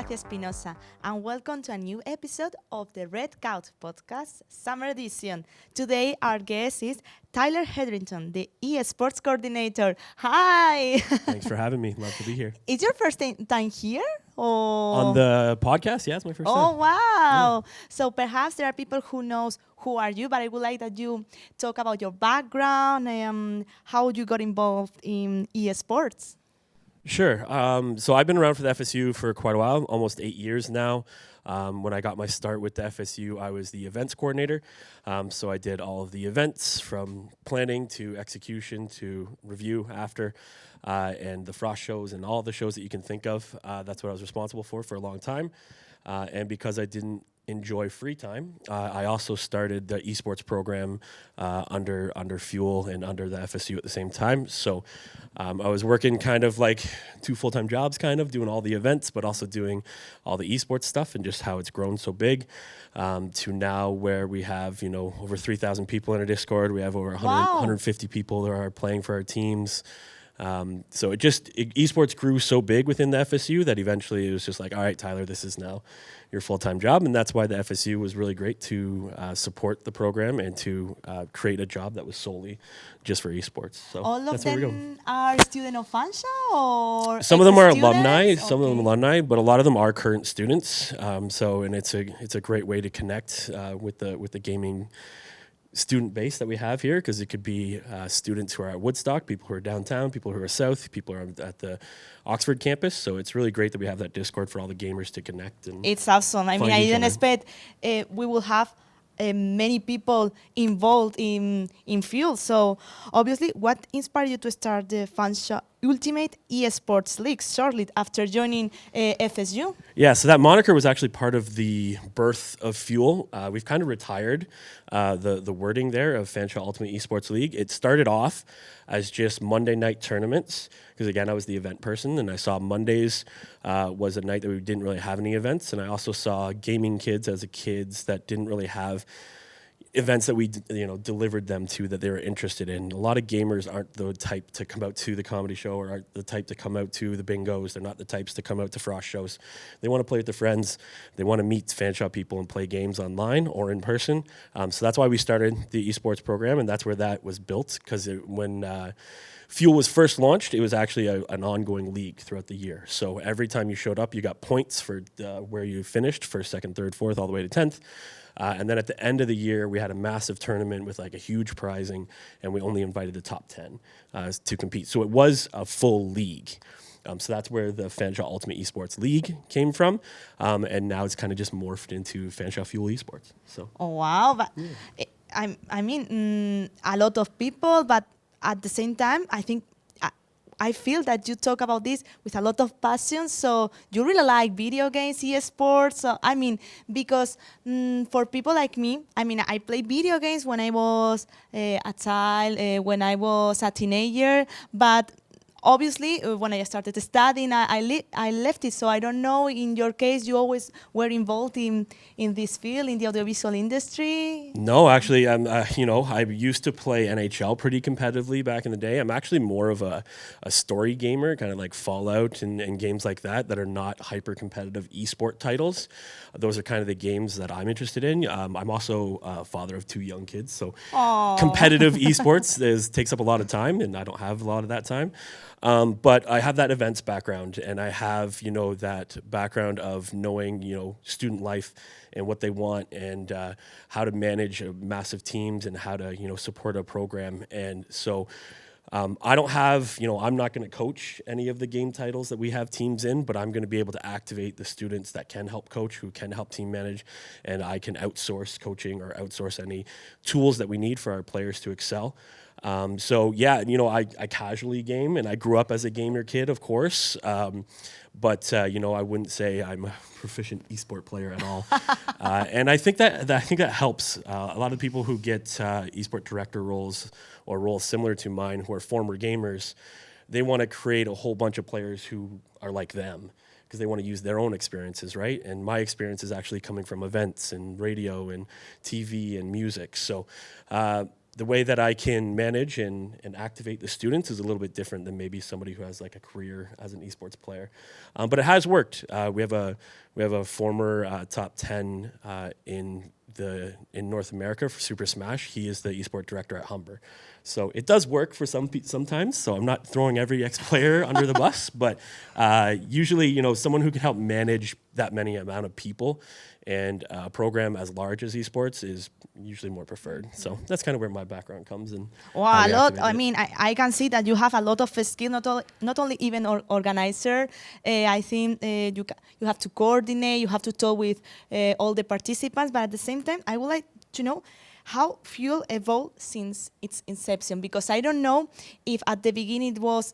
Gracia Espinosa, and welcome to a new episode of the Red Couch Podcast Summer Edition. Today, our guest is Tyler Hetherington, the eSports Coordinator. Hi! Thanks for having me. Love to be here. Is your first time here? Or? On the podcast? Yeah, it's my first time. Oh, wow. Yeah. So perhaps there are people who knows who are you, but I would like that you talk about your background and how you got involved in eSports. Sure. So I've been around for the FSU for quite a while, almost 8 years now. When I got my start with the FSU, I was the events coordinator. So I did all of the events from planning to execution to review after, and the frost shows and all the shows that you can think of. That's what I was responsible for a long time. And because I didn't enjoy free time, I also started the esports program under Fuel and under the FSU at the same time. So I was working kind of like 2 full-time jobs, kind of doing all the events, but also doing all the esports stuff, and just how it's grown so big to now where we have, over 3,000 people in our Discord. We have over 150 people that are playing for our teams. So esports grew so big within the FSU that eventually it was just like, all right, Tyler, this is now your full-time job. And that's why the FSU was really great to support the program and to create a job that was solely just for esports. So all of them are students of Fanshawe, or some of them are students? alumni, some of them alumni, but a lot of them are current students. And it's a great way to connect with the gaming student base that we have here, because it could be students who are at Woodstock, people who are downtown, people who are south, people who are at the Oxford campus. So it's really great that we have that Discord for all the gamers to connect. And it's awesome. I didn't expect we will have many people involved in Fuel. So obviously, what inspired you to start the Fanshawe Ultimate eSports League shortly after joining FSU? Yeah, so that moniker was actually part of the birth of Fuel. We've kind of retired the wording there of Fanshawe Ultimate Esports League. It started off as just Monday night tournaments, because again, I was the event person, and I saw Mondays was a night that we didn't really have any events, and I also saw gaming kids as kids that didn't really have events that we delivered them to that they were interested in. A lot of gamers aren't the type to come out to the comedy show, or aren't the type to come out to the bingos. They're not the types to come out to frost shows. They want to play with their friends. They want to meet Fanshawe people and play games online or in person. So that's why we started the esports program, and that's where that was built, because when Fuel was first launched, it was actually an ongoing league throughout the year. So every time you showed up, you got points for where you finished, first, second, third, fourth, all the way to 10th. And then at the end of the year, we had a massive tournament with like a huge prizing, and we only invited the top 10 to compete. So it was a full league. So that's where the Fanshawe Ultimate Esports League came from. And now it's kind of just morphed into Fanshawe Fuel Esports. So. Oh, wow. But yeah. A lot of people, but at the same time, I feel that you talk about this with a lot of passion. So you really like video games, esports. So, because for people like me, I played video games when I was a child, when I was a teenager. But obviously, when I started studying, I left it. So I don't know, in your case, you always were involved in this field, in the audiovisual industry? No, actually, I used to play NHL pretty competitively back in the day. I'm actually more of a story gamer, kind of like Fallout and games like that are not hyper-competitive esport titles. Those are kind of the games that I'm interested in. I'm also a father of 2 young kids, so competitive esports takes up a lot of time, and I don't have a lot of that time. But I have that events background, and I have, that background of knowing, student life and what they want, and how to manage massive teams, and how to, support a program. And so I don't have, I'm not going to coach any of the game titles that we have teams in, but I'm going to be able to activate the students that can help coach, who can help team manage, and I can outsource coaching or outsource any tools that we need for our players to excel. I casually game, and I grew up as a gamer kid, of course. But I wouldn't say I'm a proficient esport player at all. And I think that helps. A lot of people who get esport director roles or roles similar to mine, who are former gamers, they want to create a whole bunch of players who are like them, because they want to use their own experiences, right? And my experience is actually coming from events and radio and TV and music. So the way that I can manage and activate the students is a little bit different than maybe somebody who has like a career as an esports player. But it has worked. We have a former top 10 in North America for Super Smash. He is the esport director at Humber. So it does work for sometimes. So I'm not throwing every ex-player under the bus, but usually, someone who can help manage that many amount of people and a program as large as esports is usually more preferred. So that's kind of where my background comes in. Wow, a lot. I mean, I can see that you have a lot of skill, not only even organizer. I think you have to coordinate, you have to talk with all the participants, but at the same time, I would like to know how Fuel evolved since its inception, because I don't know if at the beginning it was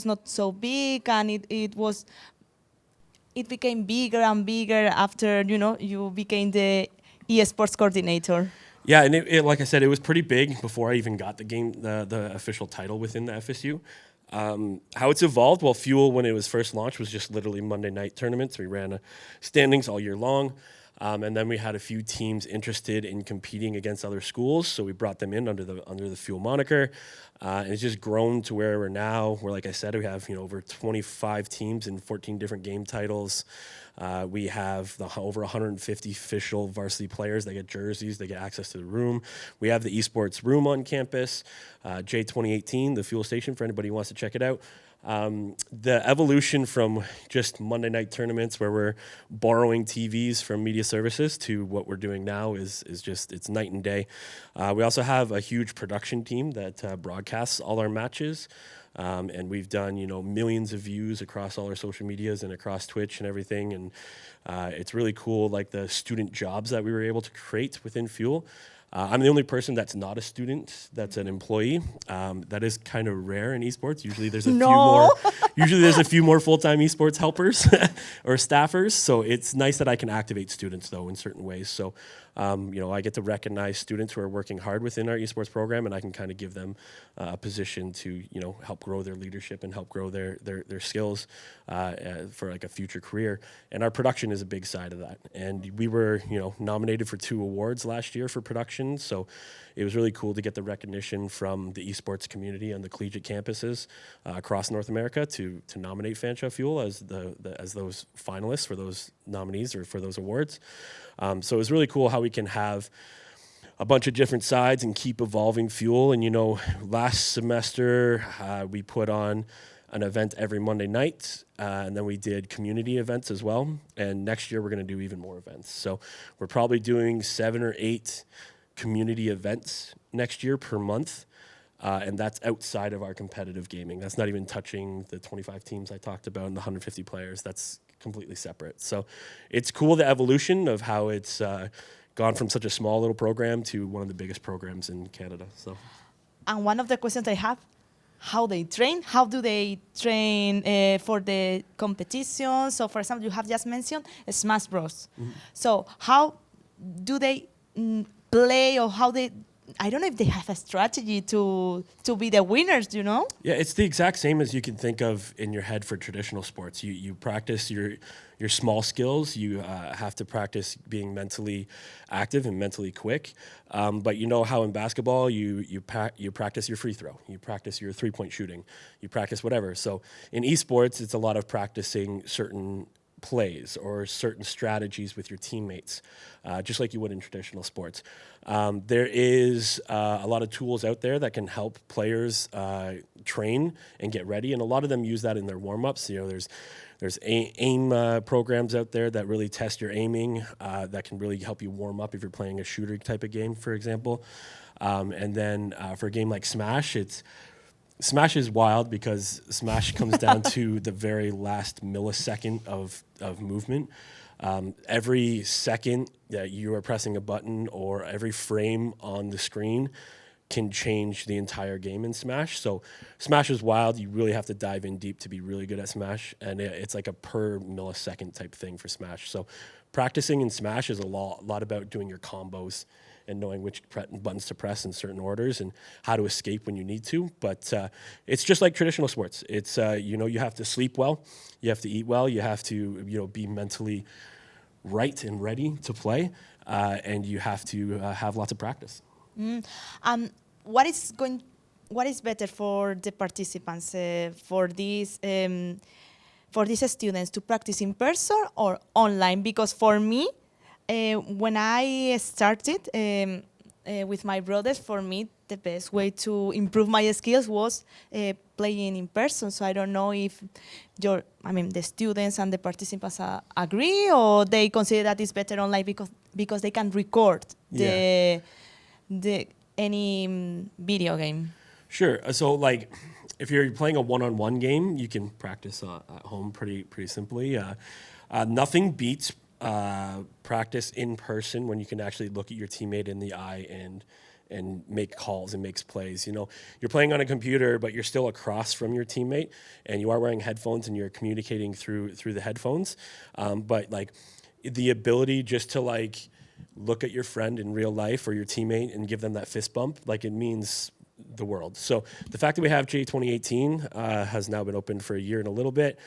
not so big, and it became bigger and bigger after you became the esports coordinator. Yeah, and it, like I said, it was pretty big before I even got the official title within the FSU. How it's evolved, well, Fuel, when it was first launched, was just literally Monday night tournaments. We ran standings all year long. And then we had a few teams interested in competing against other schools, so we brought them in under the Fuel moniker. And it's just grown to where we're now, where, like I said, we have over 25 teams and 14 different game titles. We have over 150 official varsity players. They get jerseys, they get access to the room. We have the esports room on campus, J2018, the Fuel station, for anybody who wants to check it out. The evolution from just Monday night tournaments where we're borrowing TVs from media services to what we're doing now is just, it's night and day. We also have a huge production team that broadcasts all our matches. And we've done, millions of views across all our social medias and across Twitch and everything. And it's really cool, like the student jobs that we were able to create within Fuel. I'm the only person that's not a student, that's an employee. That is kind of rare in esports. Usually there's a few more full-time esports helpers or staffers. So it's nice that I can activate students though in certain ways. So I get to recognize students who are working hard within our esports program, and I can kind of give them a position to help grow their leadership and help grow their skills for like a future career. And our production is a big side of that. And we were nominated for 2 awards last year for production. So it was really cool to get the recognition from the esports community and the collegiate campuses across North America to nominate Fanshawe Fuel as those finalists for those nominees or for those awards. So it was really cool how we can have a bunch of different sides and keep evolving Fuel. And last semester we put on an event every Monday night, and then we did community events as well. And next year we're going to do even more events. So we're probably doing 7 or 8 community events next year per month. And that's outside of our competitive gaming. That's not even touching the 25 teams I talked about and the 150 players. That's completely separate. So it's cool, the evolution of how it's gone from such a small little program to one of the biggest programs in Canada. So, and one of the questions I have, how they train? How do they train for the competition? So, for example, you have just mentioned Smash Bros. Mm-hmm. So how do they play, or how they, I don't know if they have a strategy to be the winners, Yeah, it's the exact same as you can think of in your head for traditional sports. You practice your small skills. You have to practice being mentally active and mentally quick. But how in basketball you practice your free throw, you practice your 3-point shooting, you practice whatever. So in esports, it's a lot of practicing certain plays or certain strategies with your teammates, just like you would in traditional sports. There is a lot of tools out there that can help players train and get ready, and a lot of them use that in their warm-ups. There's aim programs out there that really test your aiming, that can really help you warm up if you're playing a shooter type of game, for example. And then for a game like Smash is wild because Smash comes down to the very last millisecond of movement. Every second that you are pressing a button or every frame on the screen can change the entire game in Smash. So Smash is wild. You really have to dive in deep to be really good at Smash. And it's like a per millisecond type thing for Smash. So practicing in Smash is a lot about doing your combos and knowing which buttons to press in certain orders and how to escape when you need to. But it's just like traditional sports. It's, you have to sleep well, you have to eat well, you have to, be mentally right and ready to play, and you have to have lots of practice. What is going? What is better for the participants for these students to practice in person or online? Because for me, when I started with my brothers, for me the best way to improve my skills was playing in person. So I don't know if the students and the participants agree, or they consider that it's better online because they can record the any video game. Sure. So, like, if you're playing a one-on-one game, you can practice at home pretty simply. Nothing beats practice in person when you can actually look at your teammate in the eye and make calls and makes plays. You know, you're playing on a computer, but you're still across from your teammate, and you are wearing headphones and you're communicating through the headphones. But like the ability just to like look at your friend in real life or your teammate and give them that fist bump, like it means the world. So the fact that we have J 2018 has now been open for a year and a little bit.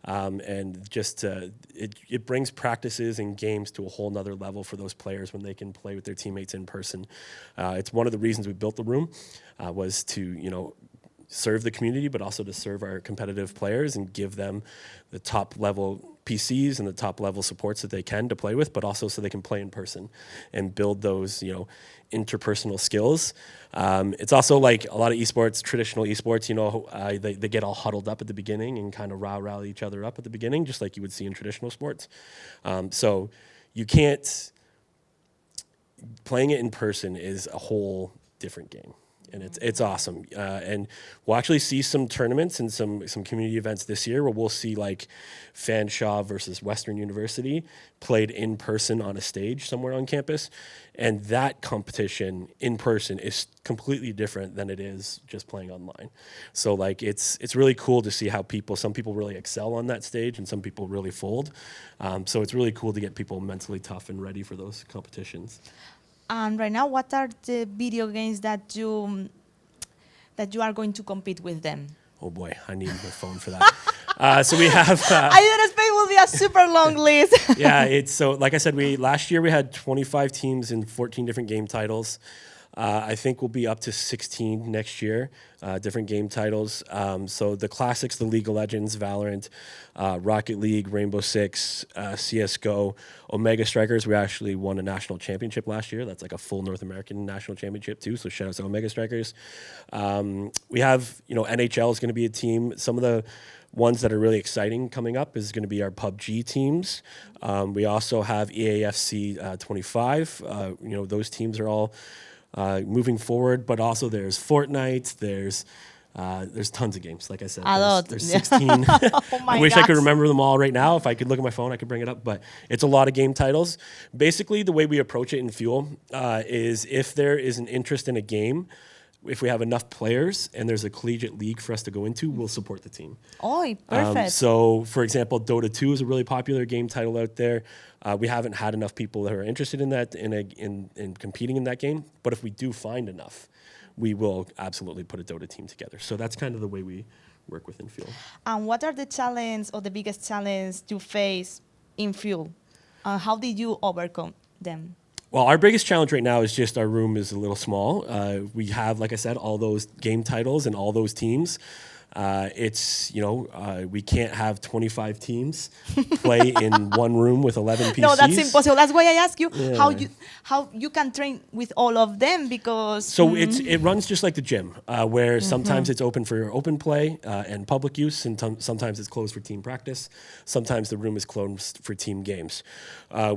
And just it brings practices and games to a whole nother level for those players when they can play with their teammates in person. It's one of the reasons we built the room was to serve the community, but also to serve our competitive players and give them the top level PCs and the top level supports that they can to play with, but also so they can play in person and build those interpersonal skills. It's also like a lot of esports, traditional esports, they get all huddled up at the beginning and kind of rally each other up at the beginning, just like you would see in traditional sports. So you can't, playing it in person is a whole different game. And it's awesome. And we'll actually see some tournaments and some community events this year where we'll see like Fanshawe versus Western University played in person on a stage somewhere on campus. And that competition in person is completely different than it is just playing online. So like it's really cool to see how some people really excel on that stage and some people really fold. So it's really cool to get people mentally tough and ready for those competitions. And right now, what are the video games that you are going to compete with them? Oh boy, I need my phone for that. So we have. I didn't expect it will be a super long list. Yeah, it's so like I said, last year we had 25 teams in 14 different game titles. I think we'll be up to 16 next year, different game titles. So the classics, the League of Legends, Valorant, Rocket League, Rainbow Six, CSGO, Omega Strikers. We actually won a national championship last year. That's like a full North American national championship too. So shout out to Omega Strikers. We have, NHL is going to be a team. Some of the ones that are really exciting coming up is going to be our PUBG teams. We also have EAFC 25. Those teams are all moving forward, but also there's Fortnite, there's tons of games. Like I said, there's 16. I wish I could remember them all right now. If I could look at my phone, I could bring it up, but it's a lot of game titles. Basically, the way we approach it in Fuel is if there is an interest in a game, if we have enough players and there's a collegiate league for us to go into, we'll support the team. Oh, perfect. So, for example, Dota 2 is a really popular game title out there. We haven't had enough people that are interested in that, in competing in that game. But if we do find enough, we will absolutely put a Dota team together. So that's kind of the way we work within Fuel. And what are the challenges or the biggest challenge you face in Fuel? How did you overcome them? Well, our biggest challenge right now is just our room is a little small. We have, like I said, all those game titles and all those teams. We can't have 25 teams play in one room with 11 PCs. No, that's impossible. That's why I ask you how you can train with all of them, because so it runs just like the gym, where sometimes it's open for open play and public use, and sometimes it's closed for team practice. Sometimes the room is closed for team games.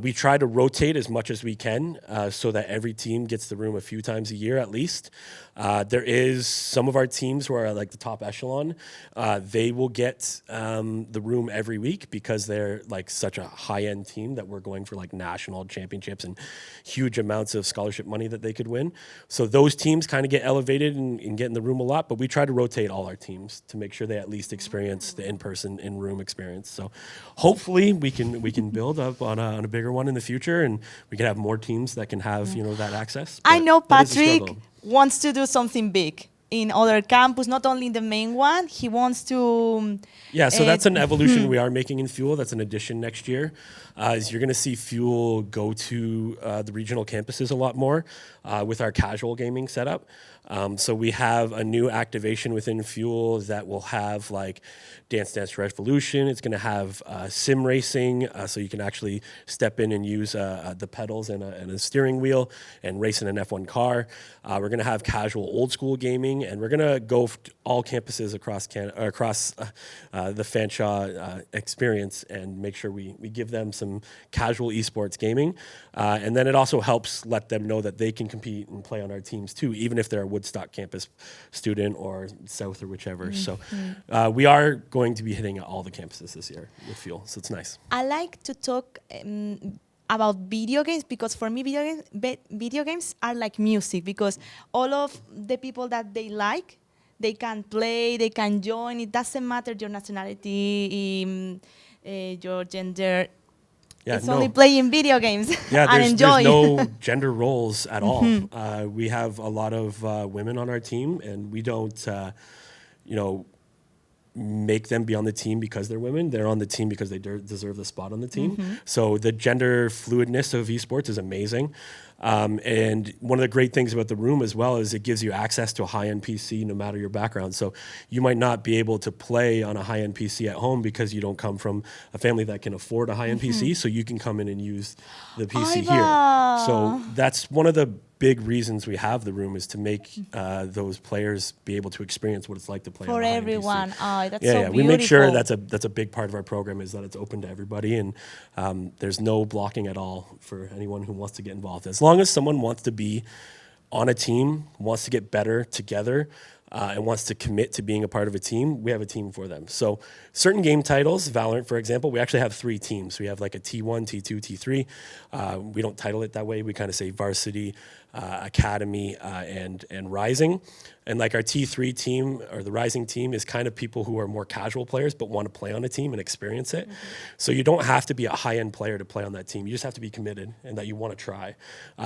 We try to rotate as much as we can so that every team gets the room a few times a year at least. There is some of our teams who are like the top echelon. They will get the room every week because they're like such a high-end team that we're going for like national championships and huge amounts of scholarship money that they could win. So those teams kind of get elevated and get in the room a lot, but we try to rotate all our teams to make sure they at least experience the in-person, in-room experience. So hopefully we can build up on a bigger one in the future, and we can have more teams that can have that access. I know Patrick wants to do something big. in other campus, not only in the main one. He wants to. Yeah, so that's an evolution we are making in Fuel. That's an addition next year. Is you're going to see Fuel go to the regional campuses a lot more with our casual gaming setup. So we have a new activation within Fuel that will have like Dance Dance Revolution. It's going to have sim racing, so you can actually step in and use the pedals and a steering wheel and race in an F1 car. We're going to have casual old school gaming, and we're going to go all campuses across the Fanshawe experience and make sure we give them some casual esports gaming. And then it also helps let them know that they can compete and play on our teams too, even if they're a Woodstock campus student or South or whichever. So we are going to be hitting all the campuses this year with Fuel, so it's nice. I like to talk about video games because for me, video games are like music because all of the people that they like, they can play, they can join. It doesn't matter your nationality, your gender. Yeah, it's only playing video games and enjoy. There's no gender roles at all. We have a lot of women on our team, and we don't, make them be on the team because they're women. They're on the team because they deserve the spot on the team. So the gender fluidness of esports is amazing. And one of the great things about the room as well is it gives you access to a high-end PC no matter your background. So you might not be able to play on a high-end PC at home because you don't come from a family that can afford a high-end PC, so you can come in and use the PC here. So that's one of the big reasons we have the room is to make those players be able to experience what it's like to play for on a high-end everyone. PC. Oh, that's so beautiful. We make sure that's a big part of our program is that it's open to everybody, and there's no blocking at all for anyone who wants to get involved. As long as someone wants to be on a team, wants to get better together, and wants to commit to being a part of a team, we have a team for them. So certain game titles, Valorant, for example, we actually have 3 teams. We have like a T1, T2, T3. We don't title it that way. We kind of say varsity, academy, and rising. And like our T3 team or the rising team is kind of people who are more casual players but want to play on a team and experience it. So you don't have to be a high-end player to play on that team. You just have to be committed and that you want to try.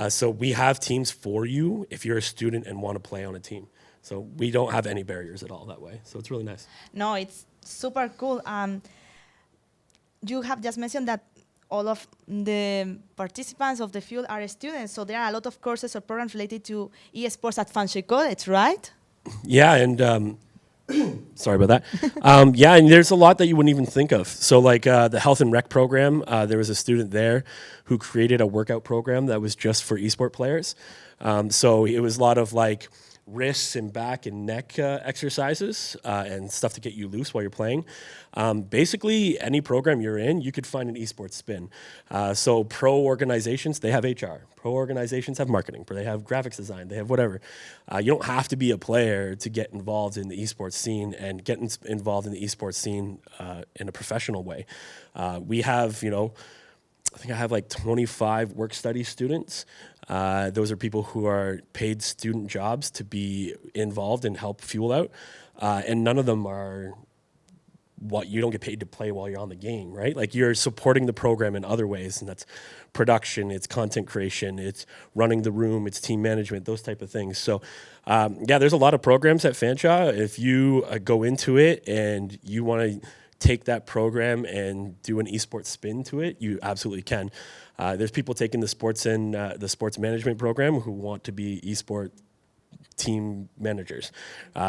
So we have teams for you if you're a student and want to play on a team. So we don't have any barriers at all that way. So it's really nice. No, it's super cool. You have just mentioned that all of the participants of the field are students, so there are a lot of courses or programs related to esports at Fanshawe College, right? Yeah, and sorry about that. And there's a lot that you wouldn't even think of. So like the health and rec program, there was a student there who created a workout program that was just for esport players. So it was a lot of like wrists and back and neck exercises and stuff to get you loose while you're playing. Basically, any program you're in, you could find an esports spin. So pro organizations, they have HR. Pro organizations have marketing. They have graphics design. They have whatever. You don't have to be a player to get involved in the esports scene and get involved in the esports scene in a professional way. We have, I think I have like 25 work study students. Those are people who are paid student jobs to be involved and help Fuel out. And none of them are what you don't get paid to play while you're on the game, right? Like you're supporting the program in other ways, and that's production, it's content creation, it's running the room, it's team management, those type of things. So there's a lot of programs at Fanshawe. If you go into it and you want to take that program and do an esports spin to it, you absolutely can. There's people taking the sports management program who want to be esport team managers.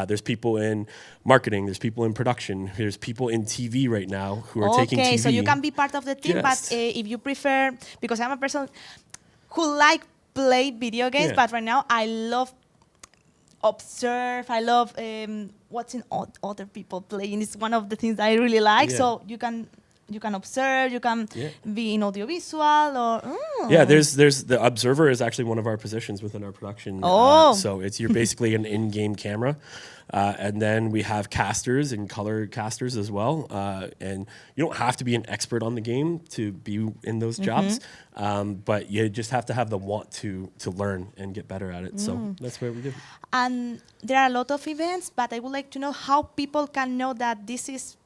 There's people in marketing, there's people in production, there's people in TV right now who are taking TV. Okay, so you can be part of the team, Yes. but if you prefer, because I'm a person who play video games, but right now I love observe, I love watching other people playing. It's one of the things I really like. Yeah. So you can observe, you can be in audiovisual or there's the observer is actually one of our positions within our production. So you're basically an in-game camera. And then we have casters and color casters as well. And you don't have to be an expert on the game to be in those jobs, but you just have to have the want to learn and get better at it. So that's what we do. And there are a lot of events, but I would like to know how people can know that this is,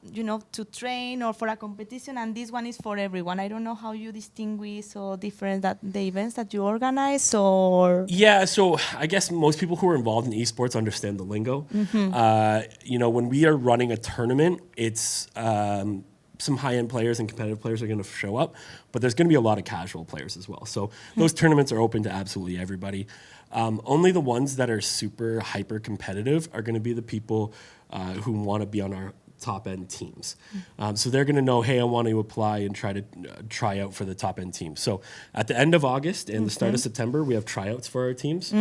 to train or for a competition, and this one is for everyone. I don't know how you distinguish or different that the events that you organize, or Yeah, so I guess most people who are involved in esports understand the lingo. When we are running a tournament, it's some high-end players and competitive players are going to show up, but there's going to be a lot of casual players as well. So those tournaments are open to absolutely everybody. Only the ones that are super hyper competitive are going to be the people who want to be on our top end teams. So they're going to know, hey, I want to apply and try out for the top end team. So at the end of August and the start of September, we have tryouts for our teams.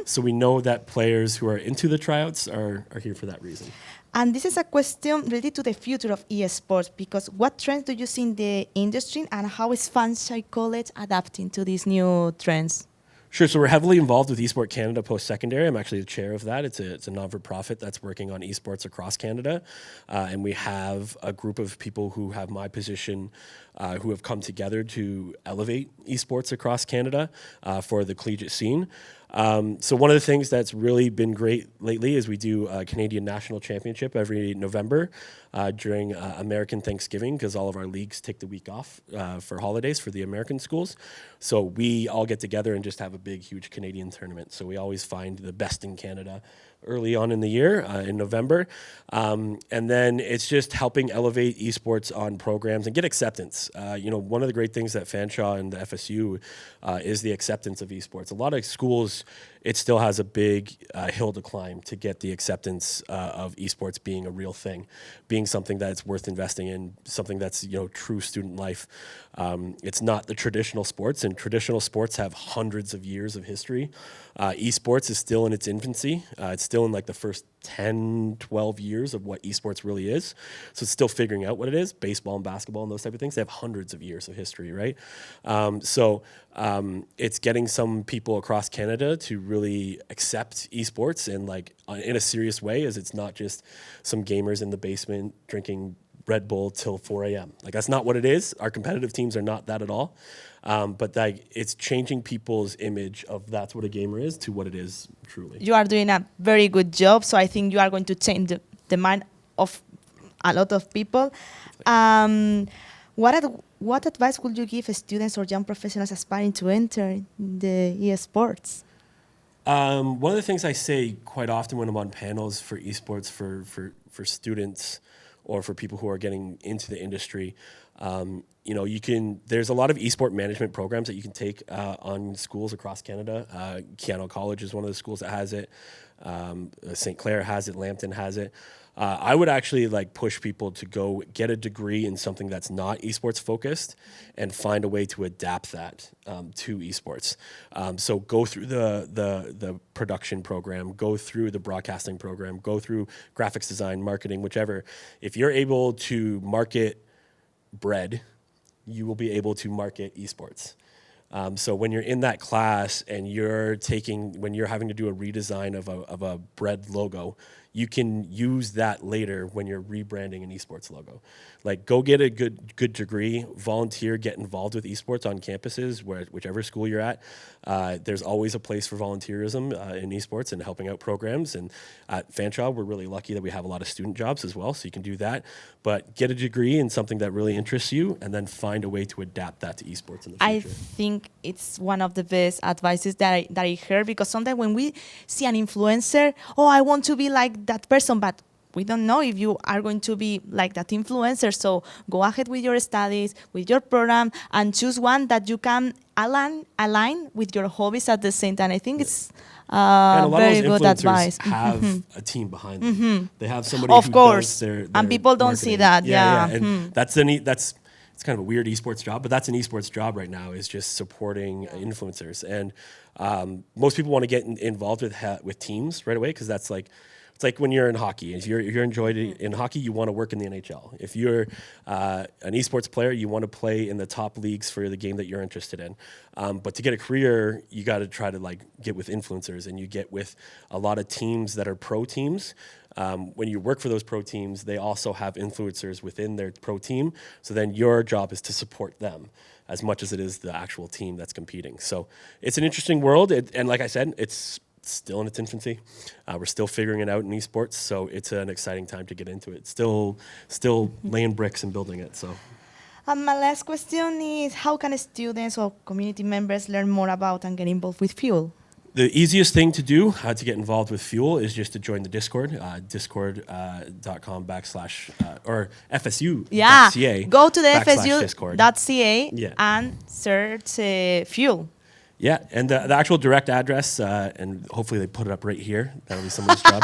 So we know that players who are into the tryouts are here for that reason. And this is a question related to the future of esports, because what trends do you see in the industry, and how is Fanshawe College adapting to these new trends? Sure. So we're heavily involved with Esport Canada Post-Secondary. I'm actually the chair of that. It's a non-for-profit that's working on esports across Canada. And we have a group of people who have my position who have come together to elevate esports across Canada for the collegiate scene. So one of the things that's really been great lately is we do a Canadian National Championship every November during American Thanksgiving, because all of our leagues take the week off for holidays for the American schools. So we all get together and just have a big, huge Canadian tournament. So we always find the best in Canada early on in the year in November. And then it's just helping elevate esports on programs and get acceptance. One of the great things that Fanshawe and the FSU is the acceptance of esports. A lot of schools, it still has a big hill to climb to get the acceptance of esports being a real thing, being something that's worth investing in, something that's true student life. It's not the traditional sports, and traditional sports have hundreds of years of history. Esports is still in its infancy. It's still in like the first 10, 12 years of what esports really is. So it's still figuring out what it is. Baseball and basketball and those type of things, they have hundreds of years of history, right? It's getting some people across Canada to really accept esports and in a serious way, as it's not just some gamers in the basement drinking Red Bull till 4 a.m. That's not what it is. Our competitive teams are not that at all. But it's changing people's image of that's what a gamer is to what it is truly. You are doing a very good job, so I think you are going to change the mind of a lot of people. What advice would you give students or young professionals aspiring to enter the esports? One of the things I say quite often when I'm on panels for esports for students or for people who are getting into the industry, there's a lot of esport management programs that you can take on schools across Canada. Keano College is one of the schools that has it. St. Clair has it. Lambton has it. I would actually push people to go get a degree in something that's not esports focused and find a way to adapt that to esports. So go through the production program, go through the broadcasting program, go through graphics design, marketing, whichever. If you're able to market bread, you will be able to market esports. So when you're in that class and when you're having to do a redesign of a bread logo, you can use that later when you're rebranding an esports logo. Go get a good degree, volunteer, get involved with esports on campuses, whichever school you're at. There's always a place for volunteerism in esports and helping out programs. And at Fanshawe, we're really lucky that we have a lot of student jobs as well, so you can do that. But get a degree in something that really interests you, and then find a way to adapt that to esports in the future. I think it's one of the best advices that I heard, because sometimes when we see an influencer, I want to be like that person, but we don't know if you are going to be like that influencer. So go ahead with your studies, with your program, and choose one that you can align with your hobbies at the same time. I think it's very good advice. Have a team behind them. They have somebody of who course, does their and people don't marketing. see that. Yeah. And that's it's kind of a weird esports job, but that's an esports job right now, is just supporting influencers. And most people want to get involved with teams right away, because that's It's like when you're in hockey. If you're enjoyed in hockey, you want to work in the NHL. If you're an esports player, you want to play in the top leagues for the game that you're interested in. But to get a career, you got to try to like get with influencers, and you get with a lot of teams that are pro teams. When you work for those pro teams, they also have influencers within their pro team. So then your job is to support them as much as it is the actual team that's competing. So it's an interesting world. And like I said, it's still in its infancy. We're still figuring it out in esports. So it's an exciting time to get into it. Still laying bricks and building it. So. My last question is, how can students or community members learn more about and get involved with Fuel? The easiest thing to do to get involved with Fuel is just to join the Discord, discord.com or FSU.ca. Yeah, go to the Discord. FSU.ca Yeah. and search Fuel. Yeah, and the actual direct address, and hopefully they put it up right here. That'll be someone's job.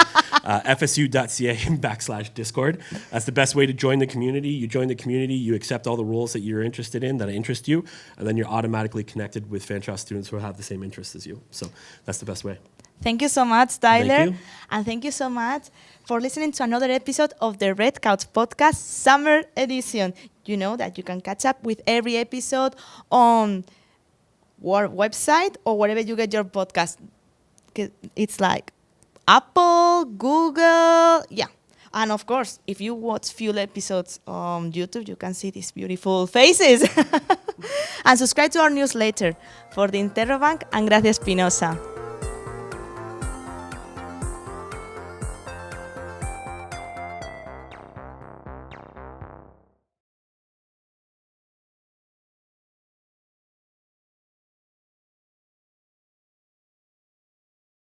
FSU.ca/Discord. That's the best way to join the community. You join the community, you accept all the rules that you're interested in, that interest you, and then you're automatically connected with Fanshawe students who have the same interests as you. So that's the best way. Thank you so much, Tyler. Thank you. And thank you so much for listening to another episode of the Red Couch Podcast Summer Edition. You know that you can catch up with every episode on our website or wherever you get your podcast. It's like Apple, Google, yeah. And of course, if you watch few episodes on YouTube, you can see these beautiful faces. And subscribe to our newsletter for the Interrobank and Gracia Espinosa.